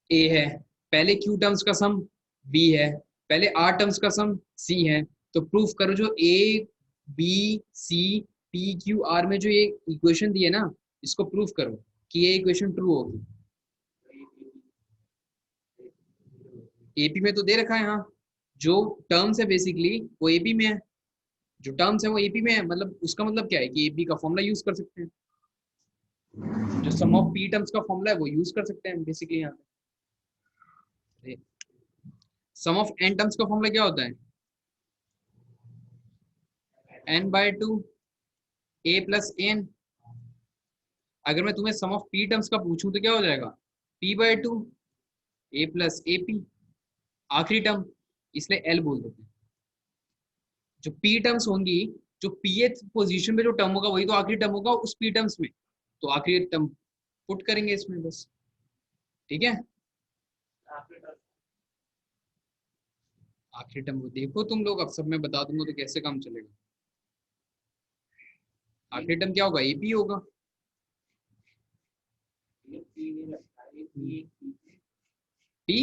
ए है, पहले क्यू टर्म्स का सम बी है, पहले आर टर्म्स का सम सी है। तो प्रूफ करो जो A B C P Q R में जो ये इक्वेशन दी है ना, इसको प्रूफ करो कि ये इक्वेशन ट्रू होगी। एपी में तो दे रखा है, हाँ। जो टर्म्स है बेसिकली वो एपी में है, जो टर्म्स है वो एपी में है, मतलब उसका मतलब क्या है कि एपी का फॉर्मूला यूज कर सकते हैं, जो सम ऑफ पी टर्म्स का फॉर्मूला है वो यूज कर सकते हैं बेसिकली यहाँ पे। सम ऑफ एन टर्म्स का फॉर्मूला क्या होता है? N by two A plus N. अगर मैं तुम्हें सम ऑफ पी टर्म्स का पूछूं तो क्या हो जाएगा? P by two A plus A P, आखिरी टर्म, इसलिए एल बोल देते हैं। जो पी टर्म्स होंगी, जो पीएथ पोजीशन पे जो टर्म होगा वही तो आखिरी टर्म होगा उस पी टर्म्स में, तो आखिरी टर्म पुट करेंगे इसमें बस। ठीक है, आखिरी टर्म को देखो तुम लोग, अब सब मैं बता दूंगा तो कैसे काम चलेगा। आखिरी टर्म क्या होगा? एपी होगा। पी,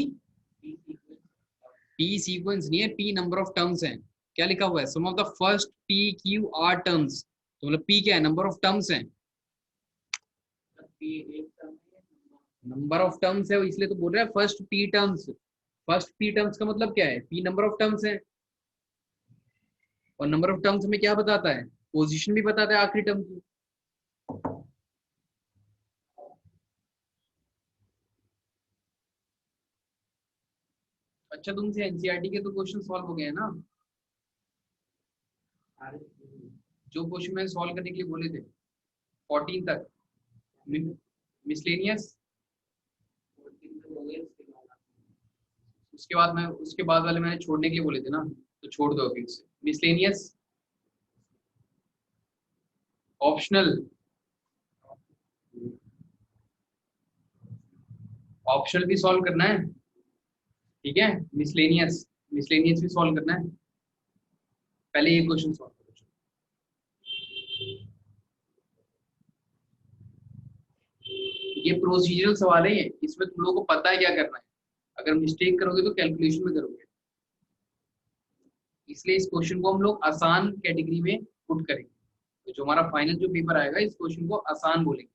पी सीक्वेंस नहीं है, पी नंबर ऑफ टर्म्स हैं। क्या लिखा हुआ है? Sum of the first P Q R terms, तो मतलब पी क्या है? नंबर ऑफ टर्म्स हैं। नंबर ऑफ टर्म्स है इसलिए तो बोल रहा है first P terms. First P terms का मतलब क्या है? पी नंबर ऑफ टर्म्स है, और नंबर ऑफ टर्म्स में क्या बताता है? पोजीशन भी बताता है आखिरी टर्म की। अच्छा, तुमसे एनसीईआरटी के तो क्वेश्चन सॉल्व हो गए हैं ना? जो क्वेश्चन मैंने सॉल्व करने के लिए बोले थे 14 तक, मिसलेनियस, उसके बाद वाले मैंने छोड़ने के लिए बोले थे ना, तो छोड़ दो अभी उसे। मिसलेनियस, ऑप्शनल, ऑप्शनल भी सॉल्व करना है। ठीक है, मिसलेनियस, मिसलेनियस भी सॉल्व करना है। पहले ये क्वेश्चन सॉल्व करो। ये प्रोसीजरल सवाल है, इसमें तुम लोगों को पता है क्या करना है। अगर मिस्टेक करोगे तो कैलकुलेशन में करोगे, इसलिए इस क्वेश्चन को हम लोग आसान कैटेगरी में पुट करेंगे। तो जो हमारा फाइनल जो पेपर आएगा इस क्वेश्चन को आसान बोलेंगे।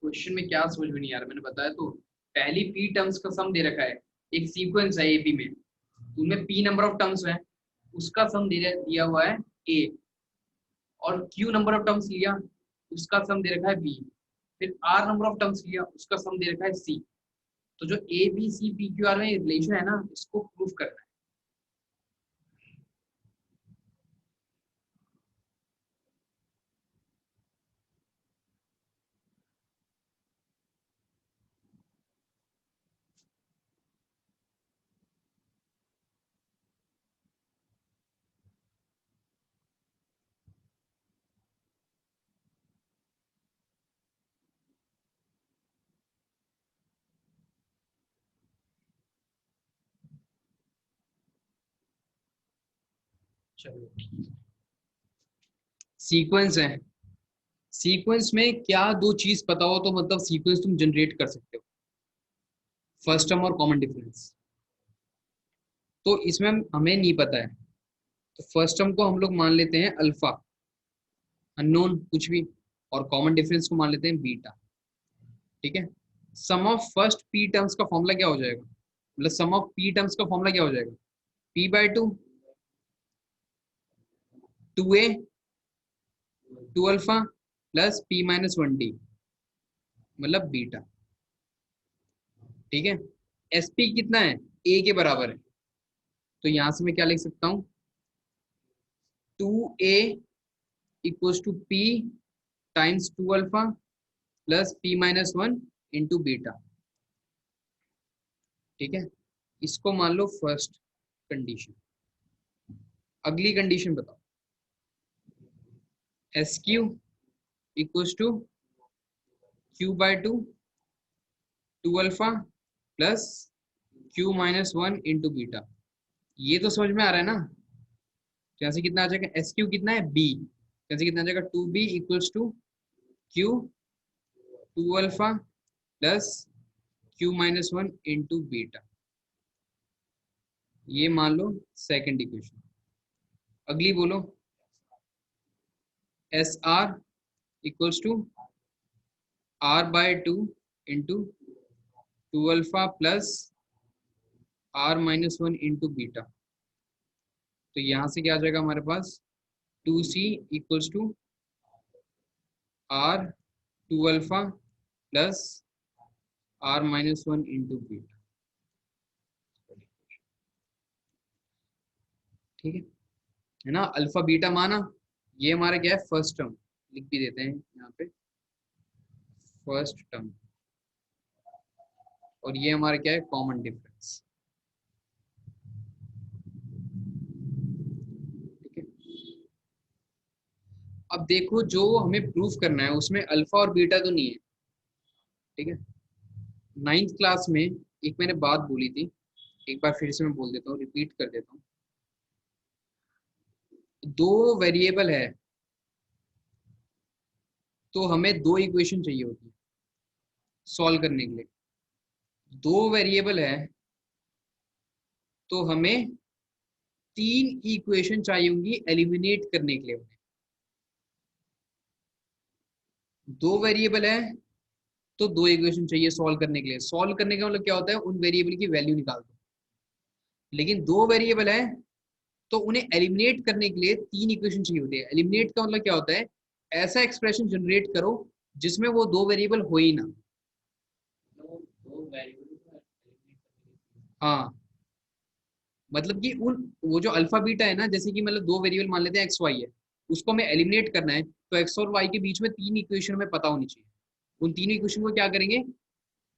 क्वेश्चन में क्या समझ में नहीं आ रहा, मैंने बताया तो पहली पी टर्म्स का सम दे रखा है, एक सीक्वेंस है एबी में, उनमें पी नंबर ऑफ टर्म्स है, उसका सम दिया हुआ है ए, और क्यू नंबर ऑफ टर्म्स लिया, उसका सम दे रखा है बी, फिर आर नंबर ऑफ टर्म्स लिया, उसका सम दे रखा है सी। तो जो A B C P Q R में रिलेशन है ना, इसको प्रूफ करना है। चलो सीक्वेंस है, सीक्वेंस में क्या दो चीज पता हो तो मतलब सीक्वेंस तुम जनरेट कर सकते हो, फर्स्ट टर्म और कॉमन डिफरेंस। तो इसमें हमें नहीं पता है, तो फर्स्ट टर्म को हम लोग मान लेते हैं अल्फा, अननोन कुछ भी, और कॉमन डिफरेंस को मान लेते हैं बीटा। ठीक है, sum of first P terms का फॉर्मूला क्या हो जाएगा, मतलब सम ऑफ पी टर्म्स का फॉर्मूला क्या हो जाएगा, P by two, two A, two alpha plus P minus one D, मतलब बीटा। ठीक है, एस पी कितना है, ए के बराबर है, तो यहां से मैं क्या लिख सकता हूँ, two A equals to P times two alpha plus P minus one into beta. ठीक है, इसको मान लो फर्स्ट कंडीशन। अगली कंडीशन बताओ, S Q equals to Q by two, two alpha plus Q minus one into beta. ये तो समझ में आ रहा है ना, तो यहाँ से कितना आ जाएगा, एस क्यू कितना है बी, यहाँ से कितना आ जाएगा, two B equals to Q, two alpha plus Q minus one into beta. ये मान लो सेकंड इक्वेशन। अगली बोलो, S R equals to R by two into two alpha plus R minus one into beta. तो यहाँ से क्या आ जाएगा हमारे पास, two C equals to R two alpha plus R minus one into beta. ठीक है ना, अल्फा बीटा माना, ये हमारा क्या है, फर्स्ट टर्म, लिख भी देते हैं यहाँ पे, फर्स्ट टर्म, और ये हमारा क्या है, कॉमन डिफरेंस। ठीक है, अब देखो जो हमें प्रूफ करना है उसमें अल्फा और बीटा तो नहीं है। ठीक है, नाइन्थ क्लास में एक मैंने बात बोली थी, एक बार फिर से मैं बोल देता हूँ, रिपीट कर देता हूँ। दो वेरिएबल है तो हमें दो इक्वेशन चाहिए होती है सॉल्व करने के लिए, दो वेरिएबल है तो हमें तीन इक्वेशन चाहिए होंगी एलिमिनेट करने के लिए। दो वेरिएबल है तो दो इक्वेशन चाहिए सॉल्व करने के लिए, सॉल्व करने का मतलब क्या होता है, उन वेरिएबल की वैल्यू निकाल दो। लेकिन दो वेरिएबल है तो उन्हें एलिमिनेट करने के लिए तीन इक्वेशन चाहिए होती है। एलिमिनेट का मतलब क्या होता है, ऐसा एक्सप्रेशन जनरेट करो जिसमें वो दो वेरिएबल हो ही ना। हाँ, मतलब कि उन वो जो अल्फा बीटा है ना, जैसे कि मतलब दो वेरिएबल मान लेते हैं एक्स वाई है, उसको हमें एलिमिनेट करना है, तो एक्स और वाई के बीच में तीन इक्वेशन में पता होनी चाहिए। उन तीनों इक्वेशन को क्या करेंगे,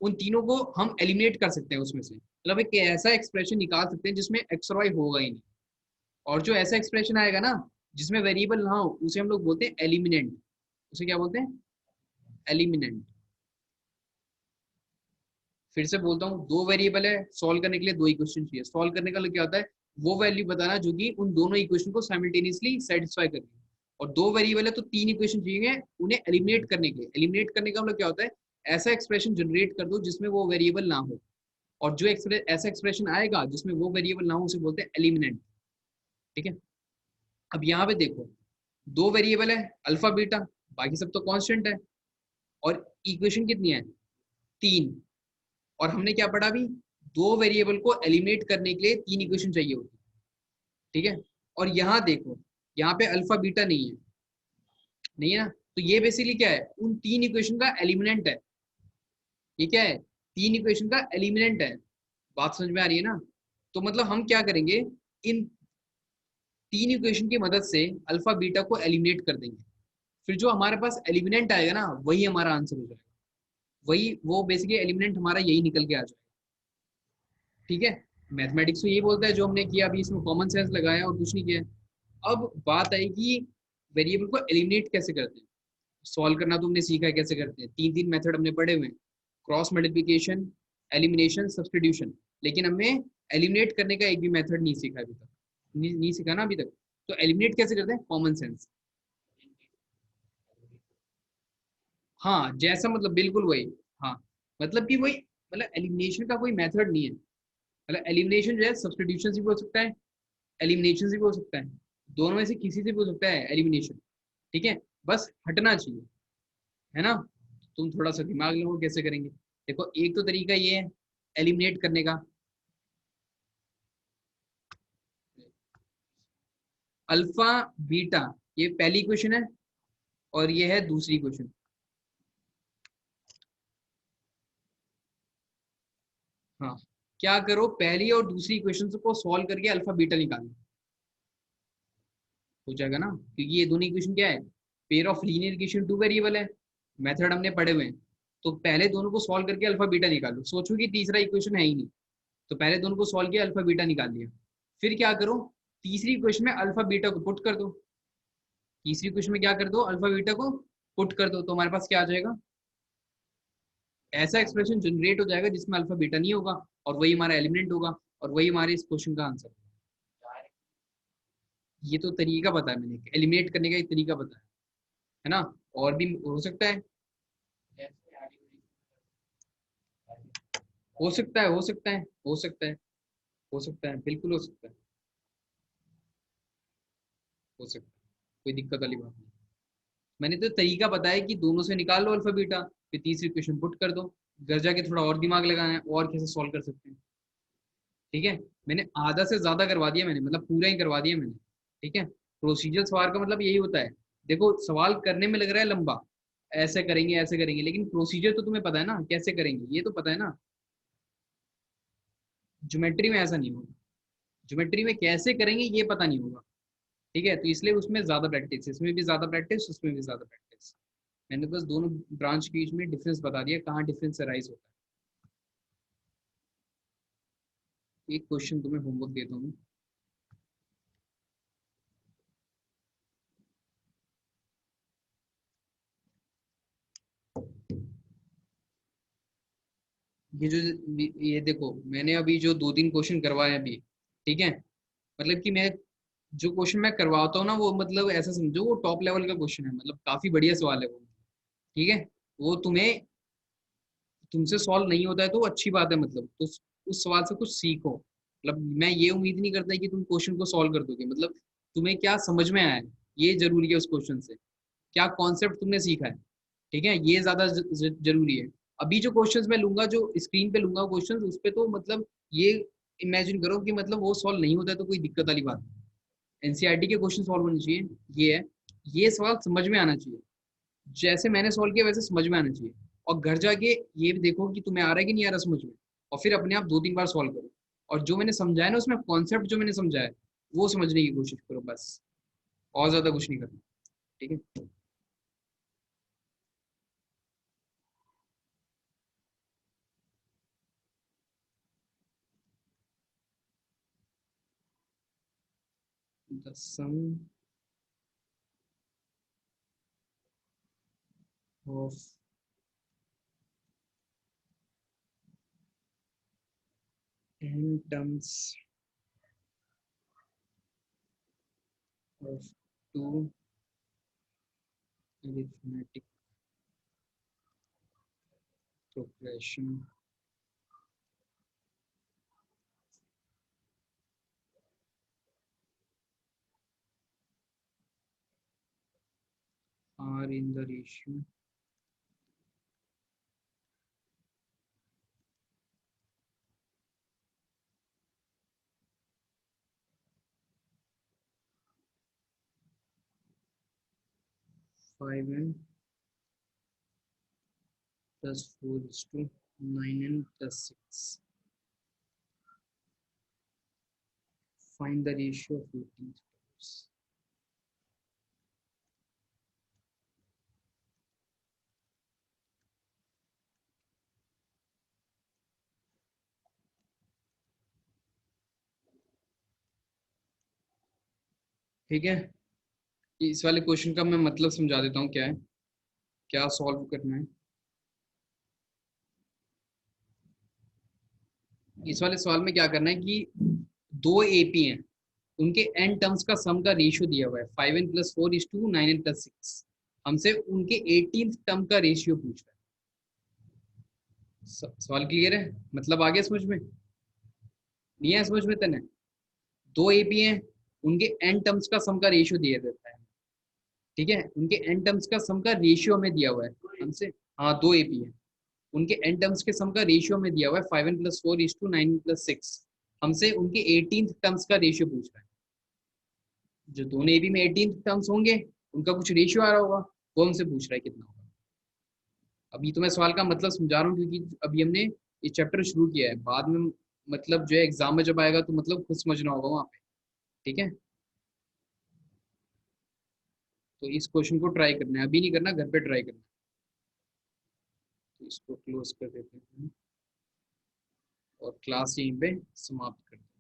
उन तीनों को हम एलिमिनेट कर सकते हैं उसमें से, मतलब एक ऐसा एक्सप्रेशन निकाल सकते हैं जिसमें एक्स और वाई होगा ही नहीं। और जो ऐसा एक्सप्रेशन आएगा ना जिसमें वेरिएबल ना हो, उसे हम लोग बोलते हैं एलिमिनेंट। उसे क्या बोलते हैं, एलिमिनेंट। फिर से बोलता हूँ, दो वेरिएबल है, सॉल्व करने के लिए दो इक्वेशन चाहिए। सॉल्व करने का मतलब क्या होता है, वो वैल्यू बताना जो कि उन दोनों इक्वेशन को साइमल्टेनियसली सेटिस्फाई करेगी। और दो वेरिएबल है तो तीन इक्वेशन चाहिए उन्हें एलिमिनेट करने के लिए। एलिमिनेट करने का मतलब क्या होता है, ऐसा एक्सप्रेशन जनरेट कर दो जिसमें वो वेरिएबल ना हो, और जो ऐसा एक्सप्रेशन आएगा जिसमें वो वेरिएबल ना हो उसे बोलते हैं एलिमिनेंट। ठीक है, अब यहाँ पे देखो, दो वेरिएबल है अल्फा बीटा, बाकी सब तो कांस्टेंट है, और इक्वेशन कितनी है, 3। और हमने क्या पढ़ा अभी, 2 वेरिएबल को एलिमिनेट करने के लिए 3 इक्वेशन चाहिए होती है, ठीक है। और यहाँ देखो, यहाँ पे अल्फा बीटा नहीं है, नहीं है ना, तो ये बेसिकली क्या है, उन 3 इक्वेशन का एलिमिनेंट है। ये क्या है, 3 इक्वेशन का एलिमिनेंट है। बात समझ में आ रही है ना। तो मतलब हम क्या करेंगे, इन 3 इक्वेशन की मदद से अल्फा बीटा को एलिमिनेट कर देंगे। फिर जो हमारे पास एलिमिनेंट आएगा ना, वही हमारा आंसर हो जाएगा। वही वो बेसिकली एलिमिनेंट हमारा यही निकल के आ जाएगा, ठीक है। मैथमेटिक्स तो यही बोलता है जो हमने किया अभी, इसमें कॉमन सेंस लगाया और कुछ नहीं किया। अब बात आएगी वेरिएबल को एलिमिनेट कैसे करते हैं। सॉल्व करना तो हमने सीखा है कैसे करते हैं, 3 मेथड हमने पढ़े हुए हैं, क्रॉस मल्टीप्लिकेशन, एलिमिनेशन, सब्सटीट्यूशन। लेकिन हमने एलिमिनेट करने का एक भी मेथड नहीं सीखा अभी तक, नहीं सीखा ना अभी तक। तो एलिमिनेट कैसे करते हैं, कॉमन सेंस। हाँ जैसा मतलब बिल्कुल वही। हाँ मतलब कि वही, मतलब एलिमिनेशन का कोई मेथड नहीं है। मतलब एलिमिनेशन जो है सब्सटीट्यूशन से भी हो सकता है, एलिमिनेशन से भी हो सकता है, दोनों में से किसी से भी हो सकता है एलिमिनेशन, ठीक है। बस हटना चाहिए, है ना। तुम थोड़ा सा दिमाग लगाओ कैसे करेंगे। देखो एक तो तरीका ये है एलिमिनेट करने का, अल्फा बीटा, ये पहली क्वेश्चन है और ये है दूसरी क्वेश्चन। हाँ, क्या करो, पहली और दूसरी क्वेश्चन को सॉल्व करके अल्फा बीटा निकालो, हो जाएगा ना। क्योंकि ये दोनों इक्वेशन क्या है, pair of linear equation, 2 variable है, मेथड हमने पढ़े हुए हैं। तो पहले दोनों को सॉल्व करके अल्फा बीटा निकालो, सोचो कि तीसरा इक्वेशन है ही नहीं, तो पहले दोनों को सॉल्व किया, अल्फा बीटा निकाल लिया। फिर क्या करो, तीसरी इक्वेशन में अल्फा बीटा को पुट कर दो, तीसरी इक्वेशन में क्या कर दो, अल्फा बीटा को पुट कर दो, तो हमारे पास क्या आ जाएगा, ऐसा एक्सप्रेशन जनरेट हो जाएगा जिसमें अल्फा बीटा नहीं होगा, और वही हमारा एलिमेंट होगा, और वही हमारे इस क्वेश्चन का आंसर होगा। ये तो तरीका बताया मैंने, एलिमिनेट करने का एक तरीका बताया, है ना। और भी हो सकता है, हो सकता है, हो सकता है, हो सकता है, हो सकता है, बिल्कुल हो सकता है, हो सकता है, कोई दिक्कत वाली बात नहीं। मैंने तो तरीका बताया कि दोनों से निकाल लो अल्फा बीटा, फिर तीसरी इक्वेशन पुट कर दो। घर जाके थोड़ा और दिमाग लगाना है और कैसे सॉल्व कर सकते हैं, ठीक है। मैंने आधा से ज्यादा करवा दिया, मैंने मतलब पूरा ही करवा दिया मैंने, ठीक है। प्रोसीजर सवाल का मतलब यही होता है। देखो सवाल करने में लग रहा है लंबा, ऐसे करेंगे ऐसे करेंगे, लेकिन प्रोसीजर तो तुम्हें पता है ना कैसे करेंगे, ये तो पता है ना। ज्योमेट्री में ऐसा नहीं होगा, ज्योमेट्री में कैसे करेंगे ये पता नहीं होगा, ठीक है। तो इसलिए उसमें ज्यादा प्रैक्टिस, इसमें भी ज्यादा प्रैक्टिस, उसमें भी ज्यादा प्रैक्टिस। मैंने बस दोनों ब्रांच के बीच में डिफरेंस बता दिया, कहाँ डिफरेंस अराइज होता है। एक क्वेश्चन तुम्हें होमवर्क देता हूँ। ये जो, ये देखो मैंने अभी जो 2-3 क्वेश्चन करवाए अभी, ठीक है। मतलब कि मैं जो क्वेश्चन मैं करवाता हूँ ना, वो मतलब ऐसा समझो वो टॉप लेवल का क्वेश्चन है, मतलब काफी बढ़िया सवाल है वो, ठीक है। वो तुम्हें, तुमसे सॉल्व नहीं होता है तो अच्छी बात है, मतलब तो उस सवाल से कुछ सीखो। मतलब मैं ये उम्मीद नहीं करता कि तुम क्वेश्चन को सॉल्व कर दोगे, मतलब तुम्हें क्या समझ में आया है, ये जरूरी है उस क्वेश्चन से, क्या कॉन्सेप्ट तुमने सीखा है, ठीक है, ये ज्यादा जरूरी है। अभी जो क्वेश्चंस मैं लूंगा, जो स्क्रीन पे लूंगा क्वेश्चंस, उस पे तो मतलब ये इमेजिन करो कि मतलब वो सॉल्व नहीं होता है तो कोई दिक्कत वाली बात नहीं। एनसीईआरटी के क्वेश्चन सॉल्व होने चाहिए, ये है, ये सवाल समझ में आना चाहिए, जैसे मैंने सॉल्व किया वैसे समझ में आना चाहिए। और घर जाके ये भी देखो कि तुम्हें आ रहा है कि नहीं आ रहा समझ में, और फिर अपने आप 2-3 बार सॉल्व करो, और जो मैंने समझाया ना उसमें कॉन्सेप्ट जो मैंने समझाया वो समझने की कोशिश करो बस, और ज्यादा कुछ नहीं करना, ठीक है। The sum of n terms of two arithmetic progression are in the ratio 5n plus 4 is to 9n plus 6. Find the ratio of 18th terms. ठीक है, इस वाले क्वेश्चन का मैं मतलब समझा देता हूँ क्या है, क्या सॉल्व करना है। इस वाले सवाल में क्या करना है कि दो एपी हैं, उनके एन टर्म्स का सम का रेशियो दिया हुआ है 5n plus 4 is to 9n plus 6। हमसे उनके 18th टर्म का रेशियो पूछ रहा है। सवाल क्लियर है, मतलब आ गया समझ में, नहीं है समझ में तने? दो एपी हैं, उनके एन टर्म्स का सम का रेशियो दिया देता है, ठीक है, उनके एन टर्म्स का सम का रेशियो में दिया हुआ है हमसे। हाँ दो एपी है, उनके एन टर्म्स के सम का रेशियो में दिया हुआ है 5n plus 4 is to 9n plus 6। हमसे उनके 18th टर्म्स का रेशियो पूछ रहा है। जो दोनों एबी में 18 टर्म्स होंगे उनका कुछ रेशियो आ रहा होगा, वो हमसे पूछ रहा है कितना होगा। अभी तो मैं सवाल का मतलब समझा रहा हूँ क्योंकि अभी हमने ये चैप्टर शुरू किया है, बाद में मतलब जो है एग्जाम में जब आएगा तो मतलब खुद समझना होगा वहाँ पे। ठीक है, तो इस क्वेश्चन को ट्राई करना है, अभी नहीं करना, घर पे ट्राई करना है। तो इसको क्लोज कर देते हैं और क्लास यहीं पे समाप्त करते हैं।